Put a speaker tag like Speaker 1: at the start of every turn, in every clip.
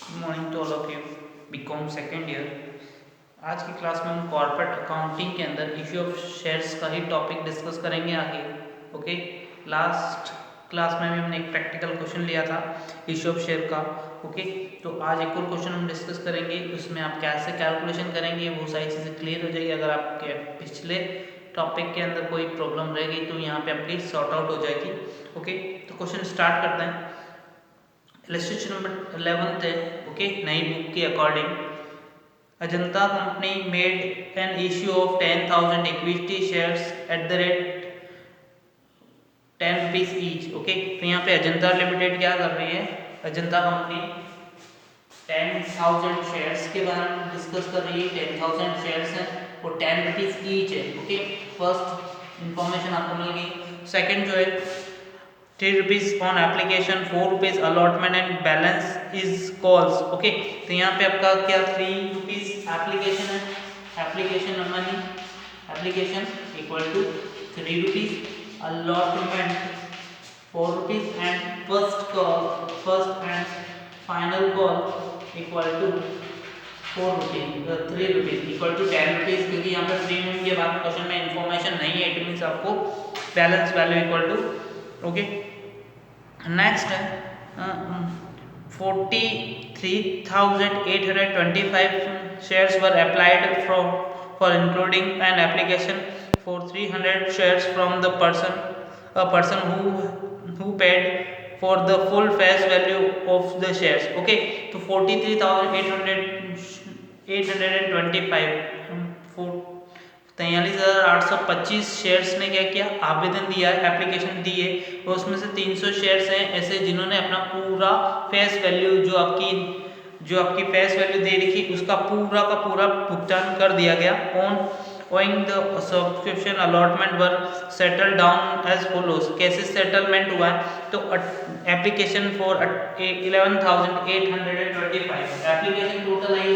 Speaker 1: Good morning to all of you. B Com second year. आज की class में हम कॉर्पोरेट अकाउंटिंग के अंदर इश्यू ऑफ शेयर्स का ही टॉपिक डिस्कस करेंगे आगे। ओके, लास्ट क्लास में भी हमने एक प्रैक्टिकल क्वेश्चन लिया था इश्यू ऑफ शेयर का। ओके, तो आज एक और क्वेश्चन हम डिस्कस करेंगे, उसमें आप कैसे कैलकुलेशन करेंगे वो सारी चीज़ें क्लियर हो जाएगी। अगर आपके पिछले टॉपिक के अंदर कोई प्रॉब्लम रहेगी तो यहाँ पे आपकी सॉर्ट आउट हो जाएगी। ओके, तो क्वेश्चन स्टार्ट करते हैं। इलस्ट्रेशन नंबर 11 है। ओके, नई बुक के according Ajanta company made an issue of 10,000 equity shares at the rate 10 rupees each. Okay, तो यहाँ पे अजंता लिमिटेड क्या कर रही है, अजंता कंपनी 10,000 शेयर्स के बारे में डिस्कस कर रही है। 10,000 शेयर्स हैं और 10 रुपीज ईच है। ओके, फर्स्ट इंफॉर्मेशन आपको मिल गई। सेकंड जो है 3 rupees on application, 4 rupees allotment and balance is calls. Okay, तो यहाँ पे आपका क्या 3 रुपीज एप्लीकेशन है, application money, application equal to 3 rupees, allotment 4 rupees and first call, first and final call equal to 4 rupees, 3 rupees equal to 10 rupees. क्योंकि यहाँ पे premium के बाद क्वेश्चन में इंफॉर्मेशन नहीं है, इट मीन्स आपको balance value equal to. Okay, next है 43,825 shares were applied for including an application for 300 shares from the person who paid for the full face value of the shares. Okay, तो 43,825 43,825 shares ने क्या किया, आवेदन दिया है, application दी है, और उसमें से 300 शेयर्स हैं ऐसे जिन्होंने अपना पूरा फेस वैल्यू जो आपकी फेस वैल्यू दे रखी उसका पूरा का पूरा भुगतान कर दिया गया। On owing the subscription allotment were settle down as follows. कैसे सेटलमेंट हुआ है, तो एप्लीकेशन फॉर 11,825, एप्लीकेशन टोटल आई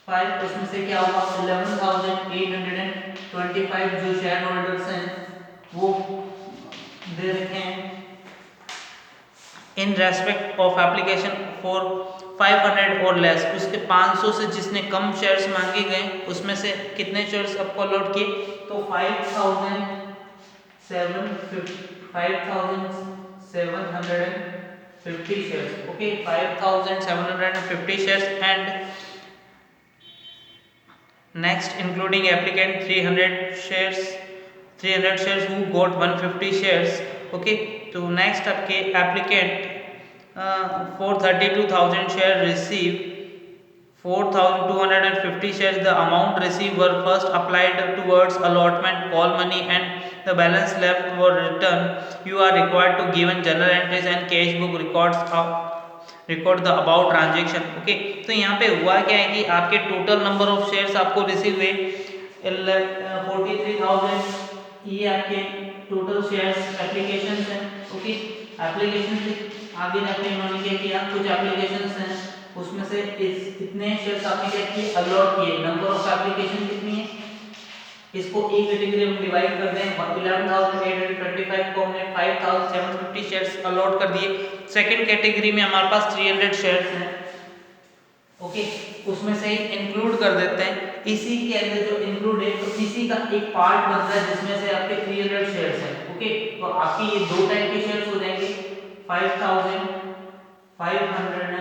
Speaker 1: 825, उसमें से क्या होगा 11,825 जो शेयर होल्डर्स हैं वो दे रखे हैं in respect of application for 500 और लेस। उसके 500 से जिसने कम शेयर्स मांगे गए उसमें से कितने शेयर्स आपको अलॉट किए, तो 5,750 shares. Okay, 5,750 shares and next including applicant 300 shares who got 150 shares. Okay, तो नेक्स्ट आपके applicant 432,000 share receive 4,250 shares. The amount received were first applied towards allotment, call money and the balance left were returned. You are required to give journal entries and cash book records record the about transaction. Okay, तो यहाँ पे हुआ क्या है कि आपके total number of shares आपको receive हुए 43,000, ये आपके टोटल शेयर्स एप्लीकेशन हैं। ओके, एप्लीकेशन से आगे जाके इन्होंने क्या किया, कुछ एप्लीकेशन हैं उसमें से इतने शेयर्स आपने क्या किए, अलॉट किए। नंबर ऑफ एप्लीकेशन कितनी है, इसको एक कैटेगरी में डिवाइड कर दें, 11,825 को हमने 5,750 शेयर्स अलॉट कर दिए। सेकंड कैटेगरी में हमारे पास 300 शेयर्स हैं। ओके, उसमें से इंक्लूड कर देते हैं, इसी के अंदर जो इंक्लूड है तो इसी का एक पार्ट बनता है जिसमें से आपके 300 शेयर्स हैं। ओके, तो आपकी ये दो टाइप के शेयर्स हो जाएंगे, 5,500 एंड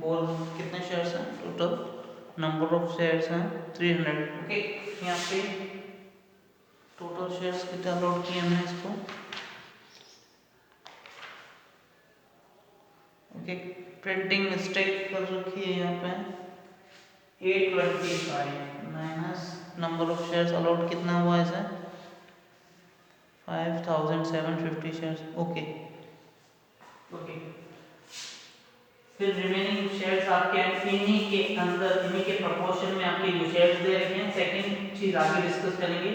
Speaker 1: 400 कितने शेयर्स हैं, टोटल नंबर ऑफ शेयर्स हैं 300। ओके, यहाँ पे टोटल शेयर्स कितना अलॉट किए हमने इसको। ओके, प्रिंटिंग मिस्टेक कर रखी है यहाँ पे 825 minus number of shares allot कितना हुआ इसे 5,750 शेयर्स। ओके, ओके, फिर रिमेनिंग शेयर्स आपके इन्हीं के अंदर, इन्हीं के प्रोपोर्शन में आपके जो शेयर्स दे रखे हैं। सेकंड चीज आगे डिस्कस करेंगे।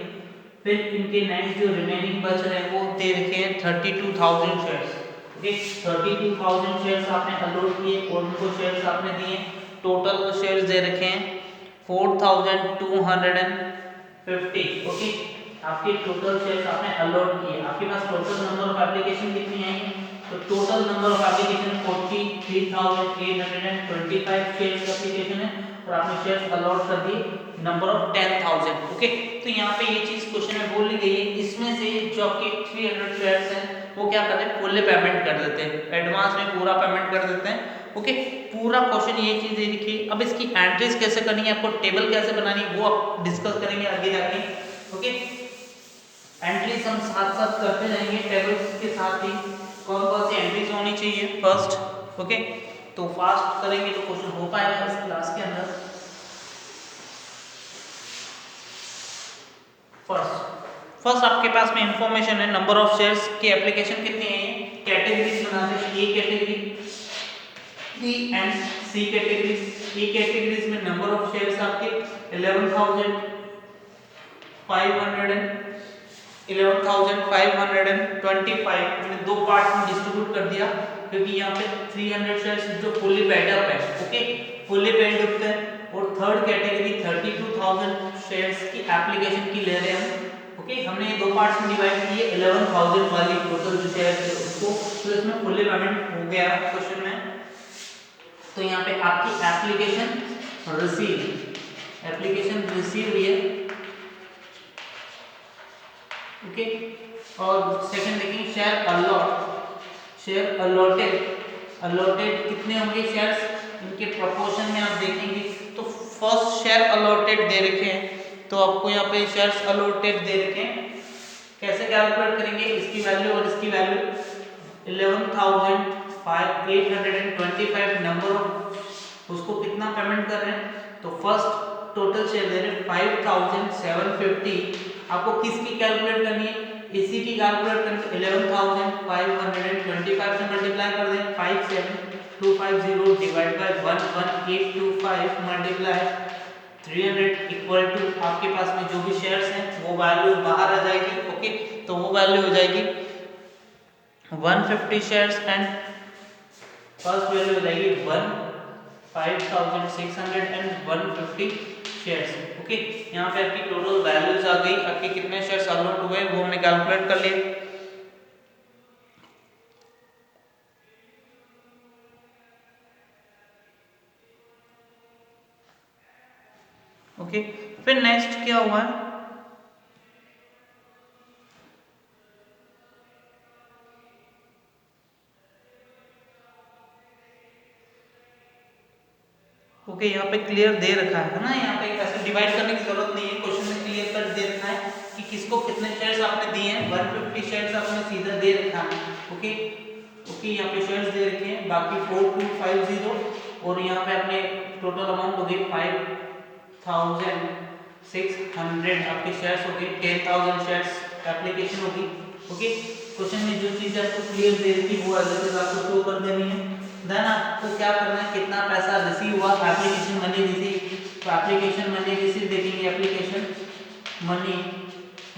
Speaker 1: फिर इनके नेक्स्ट जो रिमेनिंग बच रहे हैं वो दे रखे हैं 32,000 शेयर्स। ओके, 32,000 शेयर्स आपने अलॉट किए और उनको शेयर्स आपने दिए। टोटल शेयर्स दे रखे हैं 4,250। ओके, आपके टोटल शेयर्स आपने अलॉट किए। आपके पास total number of of application कितनी आई है, तो total number of application 43,825 shares application है और आपने शेयर्स अलॉट कर दिए नंबर ऑफ 10,000। ओके, तो यहाँ पे ये चीज क्वेश्चन में बोली गई है, इसमें से जो आपके 300 शेयर्स हैं वो क्या करते हैं, फुल पेमेंट कर देते हैं, एडवांस में पूरा पेमेंट कर देते हैं। ओके, पूरा क्वेश्चन ये चीज दे रखी है। अब इसकी एंट्रीज कैसे करनी है, आपको टेबल कैसे बनानी है, वो आप डिस्कस करेंगे आगे जाके। ओके, एंट्रीज हम साथ साथ करते जाएंगे टेबल्स के साथ ही, कौन कौन सी एंट्रीज होनी चाहिए फर्स्ट। ओके, तो फास्ट करेंगे तो क्वेश्चन हो पाएगा इस क्लास के अंदर। फर्स्ट आपके पास में इंफॉर्मेशन है नंबर ऑफ शेयर्स की एप्लीकेशन कितनी है, कैटेगरीज बनाते हैं, A category, B and C categories. A categories में नंबर ऑफ शेयर्स आपके 11,525 मैंने दो पार्ट में डिस्ट्रीब्यूट कर दिया क्योंकि यहाँ पे 300 शेयर्स जो फुली पेड अप है, ओके, फुली पेड अप है। और थर्ड कैटेगरी 32,000 शेयर्स की एप्लीकेशन की ले रहे हैं हम। ओके, हमने ये दो पार्ट्स में डिवाइड किए 11,000 वाली टोटल जो शेयर्स है उसको, तो इसमें फुली पेमेंट हो गया क्वेश्चन में। तो यहाँ पे आपकी एप्लीकेशन रिसीव हुई है। ओके, और सेकंड देखेंगे शेयर अलॉटेड कितने होंगे शेयर्स, इनके प्रोपोर्शन में आप देखेंगे। तो फर्स्ट शेयर अलॉटेड दे रखे हैं, तो आपको यहाँ पे शेयर्स अलॉटेड दे रखे हैं, कैसे कैलकुलेट करेंगे, इसकी वैल्यू और इसकी वैल्यू 11,825 नंबर ऑफ, उसको कितना पेमेंट कर रहे हैं, तो फर्स्ट टोटल शेयर दे रहे हैं 5,750। आपको किसकी कैलकुलेट करनी है, इसी की कैलकुलेट करनी है। 11,525 से मल्टीप्लाई कर दें, 57,250 divide by 11825 multiply 300 equal to आपके पास में जो भी शेयर्स हैं वो वैल्यू बाहर आ जाएगी। ओके, तो वो वैल्यू हो जाएगी 150 शेयर्स एंड फर्स्ट वैल्यू हो जाएगी 5,600 एंड 150 शेयर्स। ओके, यहाँ पे आपकी टोटल वैल्यूज आ गई, आपके कितने शेयर्स अलॉट हुए वो हमने कैलकुलेट कर लिए। ओके, फिर नेक्स्ट क्या हुआ है, ओके, यहाँ पे क्लियर दे रखा है ना, यहाँ पे ऐसे डिवाइड करने की जरूरत नहीं है, क्वेश्चन में क्लियर कट दे रखा है कि किसको कितने शेयर्स आपने दिए हैं। 150 शेयर्स आपने सीधा दे रखा है। ओके, यहाँ पे शेयर्स दे रखे हैं, बाकी 4250 और यहाँ पे आपने टोटल अमाउंट हो गई 5,600 आपके शेयर्स हो गए, 10,000 शेयर्स एप्लीकेशन होगी। ओके, क्वेश्चन में जो चीज आपको क्लियर दे रखी वो अलग से आपको शो कर देनी है। देन आपको क्या करना है, कितना पैसा रिसीव हुआ, एप्लीकेशन मनी रिसीव, तो एप्लीकेशन मनी रिसीव देखेंगे, एप्लीकेशन मनी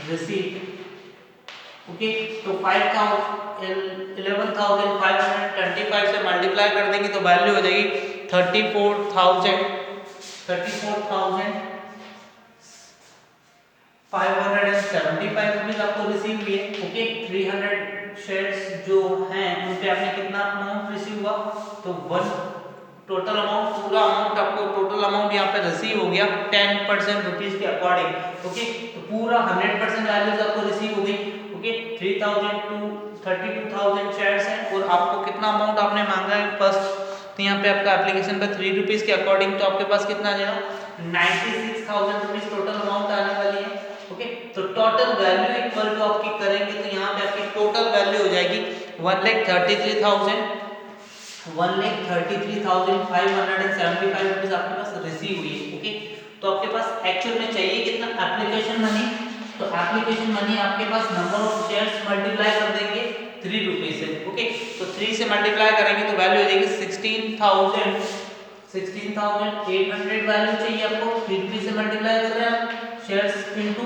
Speaker 1: रिसीव। ओके, तो 11,525 से मल्टीप्लाई कर देंगे तो वैल्यू हो जाएगी 34,575 रुपीज आपको रिसीव हुई है। ओके, 300 शेयर्स जो हैं उन पे आपने कितना अमाउंट रिसीव हुआ, तो टोटल अमाउंट, पूरा अमाउंट आपको टोटल अमाउंट यहाँ पे रिसीव हो गया 10% रुपीज के अकॉर्डिंग। ओके, तो पूरा 100% वैल्यूज आपको रिसीव हो गई। ओके, 32,000 शेयर्स हैं और आपको कितना अमाउंट आपने मांगा है फर्स्ट, तो यहाँ पे आपका एप्लीकेशन पे 3 रुपीज के अकॉर्डिंग, तो आपके पास कितना आ जाएगा 96,000 रुपीज टोटल अमाउंट आने वाली है। ओके, तो टोटल वैल्यू इक्वल टू आपकी करेंगे तो यहाँ पे आपकी टोटल वैल्यू हो जाएगी 1,33,575 रुपीज आपके पास रिसीव हुई है। ओके, तो आपके पास एक्चुअल में चाहिए कितना, एप्लीकेशन मनी, तो एप्लीकेशन मनी आपके पास नंबर ऑफ शेयर्स मल्टीप्लाई कर देंगे 3 रुपीज से। ओके, तो 3 से मल्टीप्लाई करेंगे तो वैल्यू हो जाएगी 16,800 वैल्यू चाहिए आपको, 3 रुपीज से मल्टीप्लाई कर रहे हैं शेयर्स इनटू।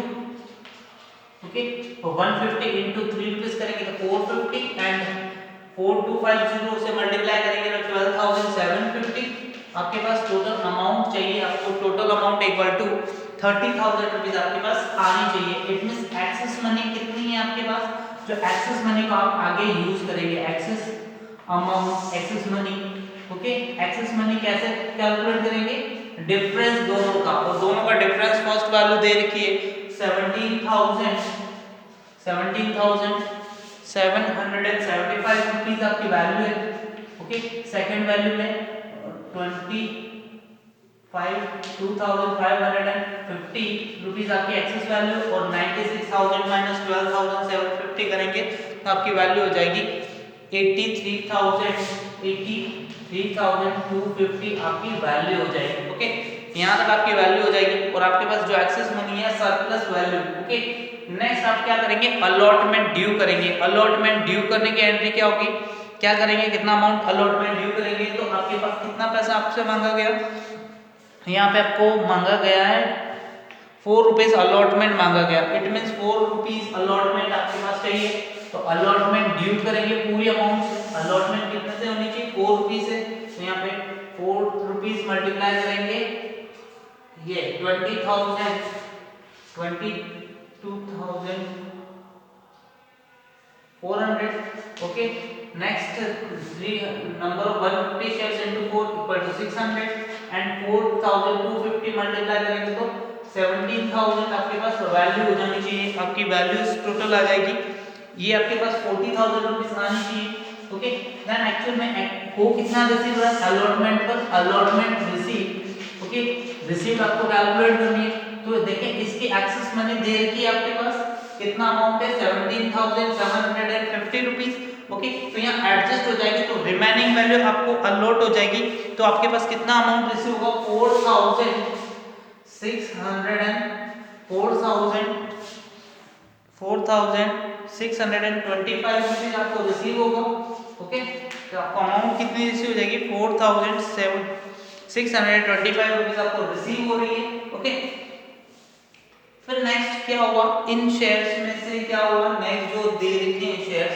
Speaker 1: ओके, तो 150 इनटू 3 रुपीज करेंगे तो 450 एंड 4250 से मल्टीप्लाई करेंगे तो 12,750 आपके पास टोटल अमाउंट चाहिए। आपको total amount equal to 30,000 rupees आपके पास आनी चाहिए। इट मींस एक्सेस मनी कितनी है आपके पास, जो एक्सेस मनी को आप आगे यूज करेंगे, excess amount, excess money, okay. Excess money कैसे कैलकुलेट करेंगे, डिफरेंस दोनों का, और दोनों का डिफरेंस फर्स्ट वैल्यू दे रखी है 17,775 रुपीस आपकी वैल्यू है, ओके। सेकंड वैल्यू में 25,550 रुपीस आपकी एक्सेस वैल्यू, और 96,000 माइनस 12,750 करेंगे तो आपकी वैल्यू हो जाएगी 83,250 आपकी वैल्यू हो जाएगी, ओके। यहाँ तक आपकी वैल्यू हो जाएगी, और आपके पास जो एक्सेस मनी है सरप्लस वैल्यू, ओके। नेक्स्ट आप क्या करेंगे, अलॉटमेंट ड्यू करेंगे। अलॉटमेंट ड्यू करने की एंट्री क्या होगी, क्या करेंगे, कितना अमाउंट अलॉटमेंट ड्यू करेंगे, तो आपके पास कितना पैसा आपसे मांगा गया, यहाँ पे आपको मांगा गया है 4 रुपीज अलॉटमेंट मांगा गया, इट मींस 4 रुपीज अलॉटमेंट आपके पास चाहिए, तो अलॉटमेंट ड्यू करेंगे पूरी अमाउंट से। अलॉटमेंट कितने से होनी चाहिए, 4 रुपीज से, तो यहाँ पे 4 रुपीज मल्टीप्लाई करेंगे ये 22,450 okay. Next number of 150 shares into 4 equal to 600 and 4,250 multiply करेंगे तो 17,000 आपके पास वैल्यू हो जानी चाहिए, आपकी वैल्यूज टोटल आ जाएगी, ये आपके पास 40,000 रुपीस आनी चाहिए, ओके। देन एक्चुअल में को कितना रिसीव हुआ अलॉटमेंट पर, अलॉटमेंट रिसीव, ओके। रिसीव आपको कैलकुलेट करनी है, तो देखें इसकी एक्सेस मनी दे रखी है आपके पास, कितना अमाउंट है 17,750 रुपीस, ओके। तो यहाँ एडजस्ट हो जाएगी, तो रिमेनिंग वैल्यू आपको अलॉट हो जाएगी, तो आपके पास कितना अमाउंट रिसीव होगा 4,625 रुपीस आपको रिसीव होगा, ओके। तो आपको अमाउंट कितनी रिसीव हो जाएगी 4,625 रुपीस आपको रिसीव हो रही है, ओके। फिर नेक्स्ट क्या हुआ, इन शेयर्स में से क्या हुआ, नेक्स्ट जो दे रखे हैं शेयर्स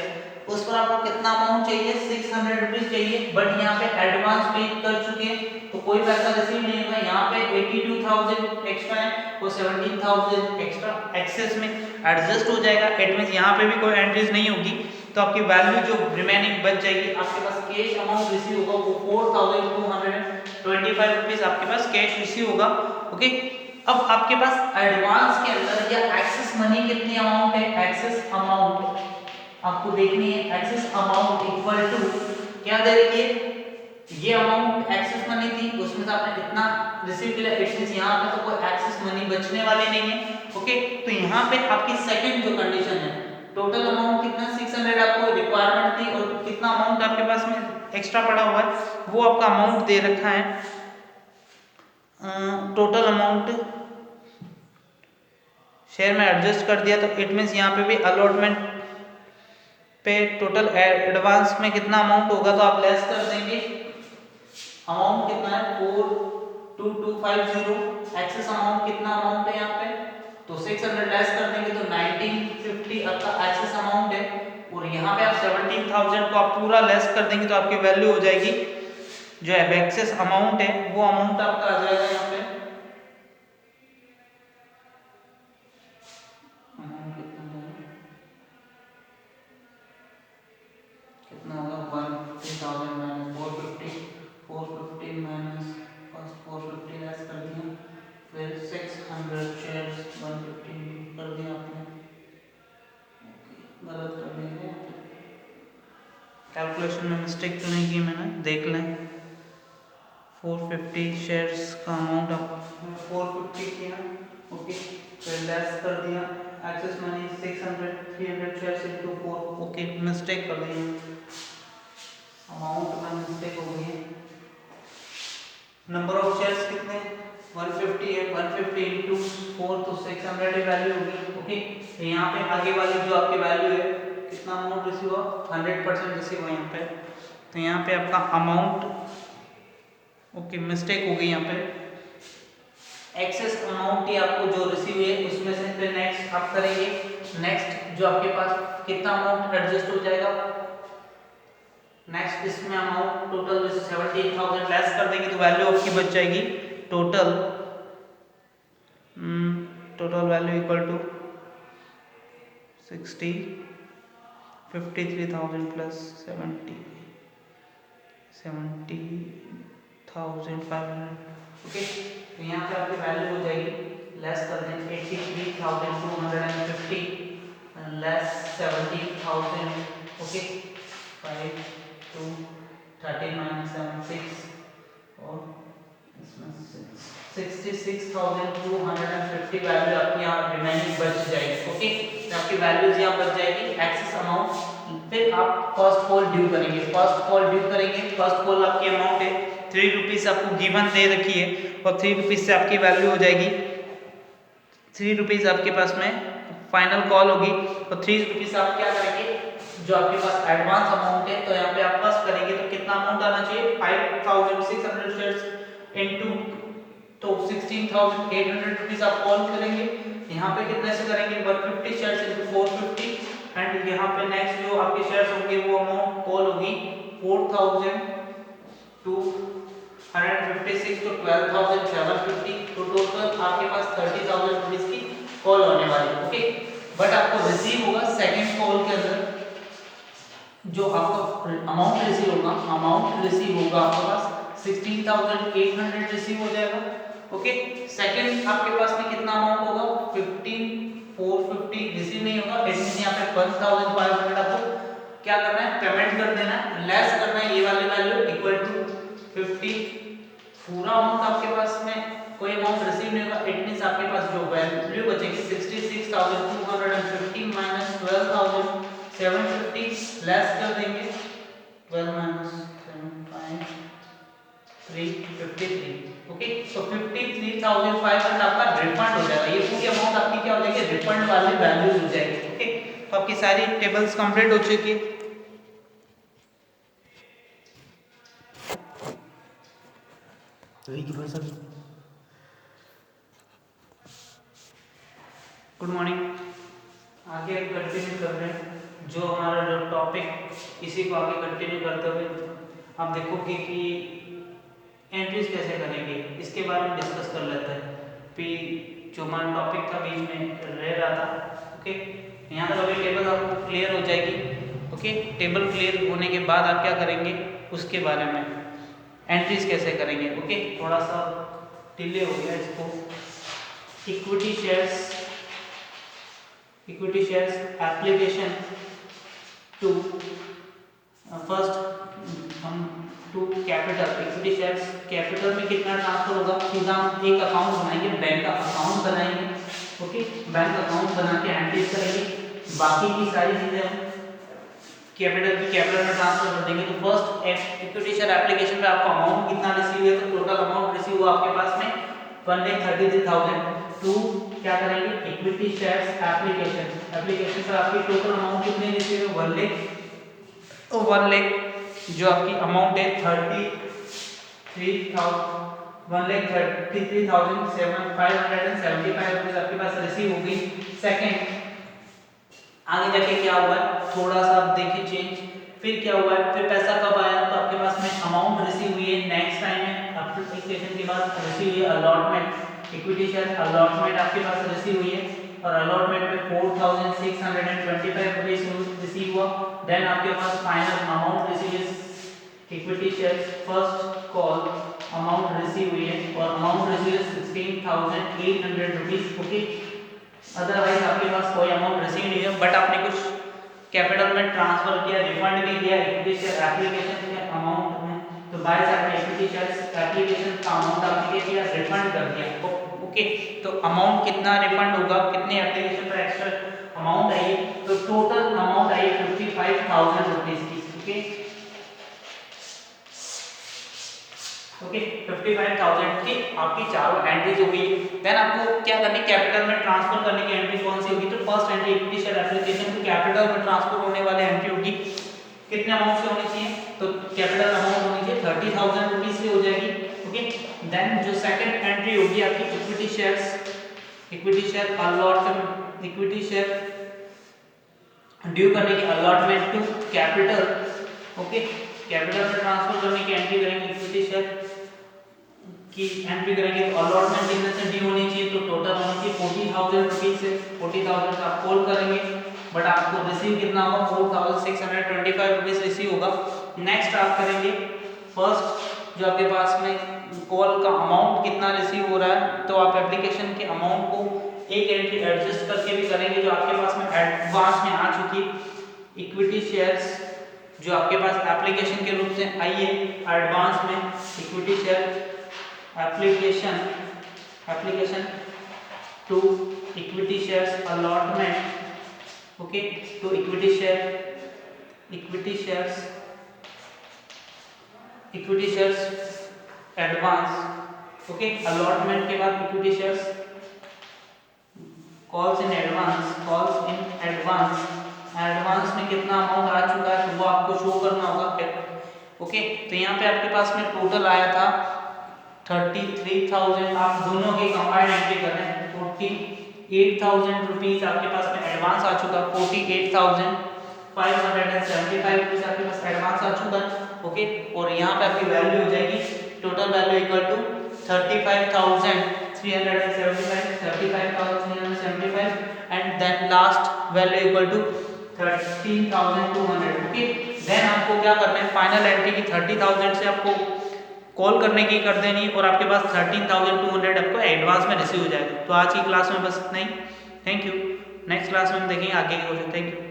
Speaker 1: उस पर आपको कितना अमाउंट चाहिए 600 रुपीस चाहिए, बट यहाँ पे एडवांस पे कर चुके हैं तो कोई पैसा रिसीव नहीं होगा, यहाँ पे 82,000 एक्स्ट्रा है, वो 17,000 एक्स्ट्रा एक्सेस में एडजस्ट हो जाएगा, इट मींस यहाँ पे भी कोई एंट्रीज नहीं होगी, तो आपकी वैल्यू जो रिमेनिंग बच जाएगी, आपके पास कैश अमाउंट रिसीव होगा वो 4,225 रुपीस आपके पास कैश रिसीव होगा, ओके। अब आपके पास एडवांस के अंदर या एक्सेस मनी कितनी अमाउंट है, एक्सेस अमाउंट आपको देखनी है, एक्सेस अमाउंट इक्वल टू क्या दे रखी है, ये अमाउंट एक्सेस मनी थी उसमें से आपने कितना रिसीव किया, इट मींस यहाँ पे तो कोई एक्सेस मनी बचने वाली नहीं है, ओके। तो यहाँ पे आपकी सेकंड जो कंडीशन है, टोटल अमाउंट कितना 600 आपको रिक्वायरमेंट थी और कितना अमाउंट आपके पास में एक्स्ट्रा पड़ा हुआ है वो आपका अमाउंट दे रखा है, टोटल अमाउंट शेयर में एडजस्ट कर दिया, तो इट मींस यहाँ पे भी अलॉटमेंट पे टोटल एडवांस में कितना अमाउंट होगा तो आप लेस कर देंगे, अमाउंट कितना है 42250, एक्सेस अमाउंट कितना अमाउंट है यहाँ पे, तो 600 लेस कर देंगे तो 1950 आपका एक्सेस अमाउंट है, और यहाँ पे आप 17,000 को आप पूरा लेस कर देंगे तो आपकी वैल्यू हो जाएगी जो एक्सेस अमाउंट है वो अमाउंट आपका आ जाएगा यहाँ पे, कितना होगा 150,000 माइनस 450 माइनस फर्स्ट 450 लेस कर दिया, फिर 600 शेयर्स 150 कर दिया आपने, गलत कर दिया, कैलकुलेशन में मिस्टेक तो नहीं की मैंने, देख लें। 450 शेयर्स का अमाउंट आप 450 किया, ओके, फिर लेस कर दिया excess money 600 300 shares into 4, okay, mistake कर दी है, अमाउंट में मिस्टेक हो गई है, नंबर ऑफ शेयर्स कितने 150 है, 150 इनटू 4 तो 600 ही वैल्यू होगी, ओके। तो यहाँ पे आगे वाली जो आपकी वैल्यू है कितना अमाउंट रिसीव हुआ 100% रिसीव हुआ यहाँ पे, तो यहाँ पे आपका अमाउंट, ओके, मिस्टेक हो गई यहाँ पे, एक्सेस अमाउंट ही आपको जो रिसीव है उसमें से फिर नेक्स्ट आप करेंगे, नेक्स्ट जो आपके पास कितना अमाउंट एडजस्ट हो जाएगा, नेक्स्ट इसमें अमाउंट टोटल 17,000 लेस कर देंगे तो वैल्यू आपकी बच जाएगी total value equal to 60 53,000 plus 70,500। Okay, तो यहाँ पे आपकी वैल्यू हो जाएगी, लेस कर दें 83,250 लेस 70,000। ओके, 5 2 13 -7 6 और इसमें 66,250 वैल्यू आपकी यहाँ रिमेनिंग बच जाएगी। ओके, तो आपकी वैल्यूज यहाँ बच जाएगी, एक्सेस अमाउंट। फिर आप फर्स्ट कॉल ड्यू करेंगे, फर्स्ट कॉल आपकी अमाउंट है 3 रुपीज़ आपको गिवन दे रखी है, और 3 रुपीज़ से आपकी वैल्यू हो जाएगी 3 रुपीज़ आपके पास में फाइनल कॉल होगी। और 3 रुपीज़ आप क्या करेंगे, जो आपके पास एडवांस अमाउंट है, तो यहाँ पे आप फर्स्ट करेंगे तो कितना अमाउंट आना चाहिए, 5,600 शेयर्स इनटू, तो 16,800 रुपीज़ आप कॉल करेंगे। यहाँ पे कितने से करेंगे, 150 शेयर्स इनटू 450, एंड यहाँ पे नेक्स्ट जो आपके शेयर्स होंगे वो अमाउंट कॉल होगी 4,256 तो 12,750, तो टोटल आपके पास 30,000 रुपीज़ की कॉल होने वाली है। ओके, बट आपको रिसीव होगा सेकंड कॉल के अंदर, जो आपका अमाउंट रिसीव होगा आपके पास 16,800 रिसीव हो जाएगा। ओके, सेकंड आपके पास में कितना अमाउंट होगा, 15,450 रिसीव नहीं होगा, इसलिए यहाँ पे 1,500 आपको क्या करना है, पेमेंट कर देना है, लेस करना है ये वाली वैल्यू इक्वल टू 50। पूरा अमाउंट आपके पास में कोई अमाउंट रिसीव नहीं होगा, इट मींस आपके पास जो वैल्यू बचेगी 66,250 माइनस 12,750 लेस कर देंगे 12 माइनस 353। ओके, तो 53,500 आपका रिफंड हो जाएगा, ये पूरी अमाउंट आपकी क्या हो जाएगी, रिफंड वाली वैल्यूज हो जाएगी। ओके, तो आपकी सारी टेबल्स कंप्लीट हो चुकी है। गुड मॉर्निंग, आगे कंटिन्यू कर रहे हैं जो हमारा जो टॉपिक, इसी को आगे कंटिन्यू करते हुए आप देखोगे कि एंट्रीज कैसे करेंगे, इसके बारे में डिस्कस कर लेते हैं। फिर जो हमारा टॉपिक था बीच में रह रहा था। ओके, यहाँ तक अभी टेबल आपको क्लियर हो जाएगी। ओके, टेबल क्लियर होने के बाद आप क्या करेंगे, उसके बारे में एंट्रीज कैसे करेंगे। ओके, थोड़ा सा डिले हो गया इसको। Equity shares application to first हम to capital, equity shares capital में कितना ट्रांसफर होगा, सीधा हम एक अकाउंट बनाएंगे, बैंक का अकाउंट बनाएंगे। ओके, बैंक अकाउंट बना के एंट्रीज करेंगे, बाकी की सारी चीजें हम कैपिटल में ट्रांसफर कर देंगे। तो फर्स्ट इक्विटी शेयर एप्लीकेशन में आपका अमाउंट कितना रिसीव है, तो टोटल अमाउंट रिसीव हुआ आपके पास में 1,33,000। टू क्या करेंगे, इक्विटी शेयर्स एप्लीकेशन पर आपकी टोटल अमाउंट कितनी रिसीव है, 1 लाख। तो 1 लाख जो आपकी अमाउंट है 1,33,575 रुपीज आपके पास रिसीव हो गई। सेकंड आगे जाके क्या हुआ, थोड़ा सा आप देखिए चेंज, फिर क्या हुआ, फिर पैसा कब आया, तो आपके पास में अमाउंट रिसीव हुई है नेक्स्ट टाइम में एप्लीकेशन के बाद रिसीव हुई है अलॉटमेंट, इक्विटी शेयर अलॉटमेंट आपके पास रिसीव हुई है, और अलॉटमेंट में 4,625 रुपीस रिसीव हुआ। देन आपके पास फाइनल अमाउंट रिसीव है, equity share first call amount receive हुई है, और अमाउंट रिसीव है 16,800 रुपीस। ओके, अदरवाइज आपके पास कोई अमाउंट रिसीव नहीं है, बट आपने कुछ कैपिटल में ट्रांसफर किया, रिफंड भी किया इक्विटी शेयर एप्लीकेशन के अमाउंट में, तो बाय साइड में इक्विटी शेयर एप्लीकेशन का अमाउंट आपने क्या किया, रिफंड कर दिया। ओके, तो अमाउंट कितना रिफंड होगा, कितने एप्लीकेशन पर एक्स्ट्रा अमाउंट आई, तो टोटल अमाउंट आई 55,000 रुपीस की। ओके, 55,000 की आपकी चारों एंट्रीज हो गई। देन आपको क्या करनी, कैपिटल में ट्रांसफर करने की एंट्री कौन सी होगी, तो first entry equity share application को कैपिटल में ट्रांसफर होने वाली एंट्री होगी, कितने अमाउंट से होनी चाहिए, तो कैपिटल अमाउंट होनी चाहिए 30,000 रुपीस से हो जाएगी। ओके, देन जो सेकंड एंट्री होगी आपकी equity share allotment, equity share due करने की allotment to capital. Okay, capital में ट्रांसफर करने की एंट्री करेंगे, इक्विटी शेयर की एंट्री करेंगे, तो अलॉटमेंट कितने से ड्यू होनी चाहिए, तो टोटल होनी चाहिए 40,000 रुपीस से, 40,000 का आप कॉल करेंगे। बट आपको रिसीव कितना होगा 4625 रुपीज रिसीव होगा। नेक्स्ट आप करेंगे फर्स्ट जो आपके पास में कॉल का अमाउंट कितना रिसीव हो रहा है, तो आप एप्लीकेशन के अमाउंट को एक एंट्री एडजस्ट करके भी करेंगे जो आपके पास में एडवांस में आ चुकी इक्विटी शेयर्स जो आपके पास एप्लीकेशन के रूप से आई है एडवांस में equity share application to equity shares allotment, okay. तो equity shares advance, okay. Allotment के बाद equity shares calls in advance में कितना अमाउंट आ चुका है तो वो आपको शो करना होगा, ओके। तो यहाँ पे आपके पास में टोटल आया था 33,000, आप दोनों की कंबाइंड एंट्री कर रहे हैं 48,000 रुपीज आपके पास में एडवांस आ चुका, 48,575 रुपीज आपके पास एडवांस आ चुका, ओके। और यहाँ पे आपकी वैल्यू हो जाएगी total value equal to 35,375 and then last value equal to 13,200, okay. Then आपको क्या करना है, फाइनल एंट्री की 30,000 से आपको कॉल करने की कर देनी और आपके पास 13,200 आपको एडवांस में रिसीव हो जाएगा। तो आज की क्लास में बस इतना ही, थैंक यू। नेक्स्ट क्लास में हम देखेंगे आगे की क्वेश्चन, थैंक यू।